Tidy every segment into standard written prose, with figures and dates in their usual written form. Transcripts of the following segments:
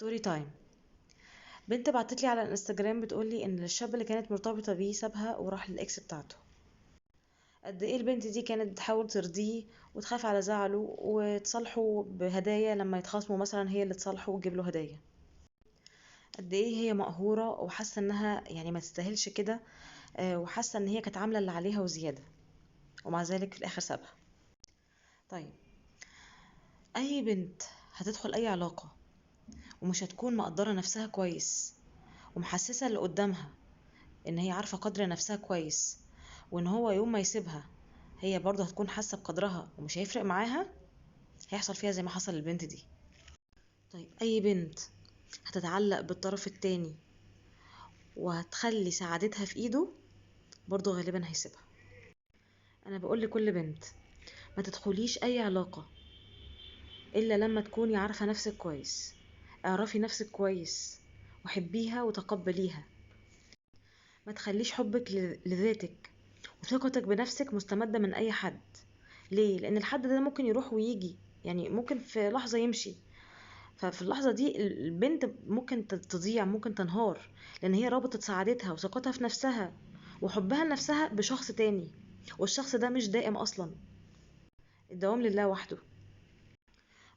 ستوري تايم. بنت بعتت لي على الانستجرام بتقولي ان الشاب اللي كانت مرتبطة بيه سابها وراح للاكس بتاعته. قد ايه البنت دي كانت بتحاول ترضيه وتخاف على زعله وتصالحه بهدايا، لما يتخاصموا مثلا هي اللي تصالحه وتجيب له هدايا. قد ايه هي مقهورة وحاسة انها يعني ما تستاهلش كده، وحاسة ان هي كانت عاملة اللي عليها وزيادة، ومع ذلك في الاخر سابها. طيب، اي بنت هتدخل اي علاقة ومش هتكون مقدرة نفسها كويس ومحسسة اللي قدامها ان هي عارفة قدر نفسها كويس، وان هو يوم ما يسيبها هي برضه هتكون حاسة بقدرها ومش هيفرق معاها، هيحصل فيها زي ما حصل للبنت دي. طيب، اي بنت هتتعلق بالطرف التاني وهتخلي سعادتها في ايده برضه غالبا هيسيبها. انا بقول لكل بنت، ما تدخليش اي علاقة الا لما تكوني عارفة نفسك كويس. اعرفي نفسك كويس وحبيها وتقبليها. ما تخليش حبك لذاتك وثقتك بنفسك مستمدة من اي حد. ليه؟ لان الحد ده ممكن يروح ويجي، يعني ممكن في لحظة يمشي. ففي اللحظة دي البنت ممكن تضيع، ممكن تنهار، لان هي ربطت سعادتها وثقتها في نفسها وحبها لنفسها بشخص تاني، والشخص ده مش دائم اصلا. الدوام لله وحده.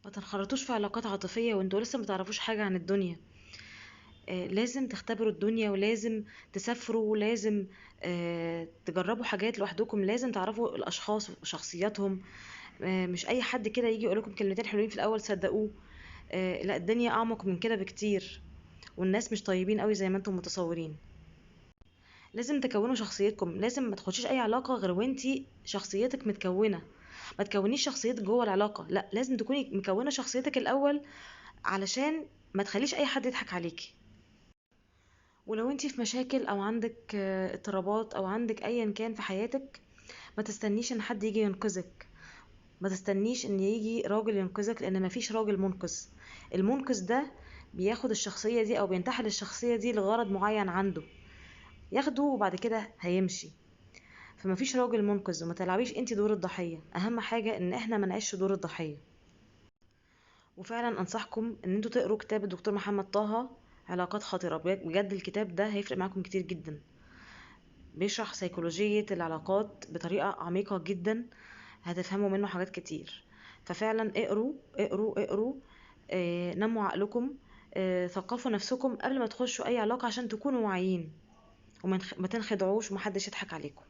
ما تنخرطوش في علاقات عاطفية وانتوا لسه متعرفوش حاجة عن الدنيا. لازم تختبروا الدنيا، ولازم تسافروا، ولازم تجربوا حاجات لوحدكم، لازم تعرفوا الاشخاص وشخصياتهم. مش اي حد كده يجي يقولكم كلمتين حلوين في الاول صدقوه. لا، الدنيا اعمق من كده بكتير، والناس مش طيبين قوي زي ما انتم متصورين. لازم تكونوا شخصيتكم، لازم ما تخشيش اي علاقه غير وانتي شخصيتك متكونه. ما تكونيش شخصيتك جوه العلاقه، لا، لازم تكوني مكونه شخصيتك الاول علشان ما تخليش اي حد يضحك عليكي. ولو انتي في مشاكل او عندك اضطرابات او عندك ايا كان في حياتك، ما تستنيش ان حد يجي ينقذك. ما تستنيش ان يجي راجل ينقذك، لان مفيش راجل منقذ. المنقذ ده بياخد الشخصية دي او بينتحل الشخصية دي لغرض معين عنده، ياخده وبعد كده هيمشي. فمفيش راجل منقذ، وما تلعبيش انتي دور الضحية. اهم حاجة ان احنا ما نعيش دور الضحية. وفعلا انصحكم ان انتوا تقروا كتاب الدكتور محمد طه، علاقات خطرة. بجد الكتاب ده هيفرق معاكم كتير جدا. بيشرح سيكولوجية العلاقات بطريقة عميقة جدا، هتفهموا منه حاجات كتير. ففعلا اقروا اقروا اقروا. نموا عقلكم. ثقفوا نفسكم قبل ما تخشوا اي علاقة عشان تكونوا واعيين، وما تنخدعوش ومحدش يضحك عليكم.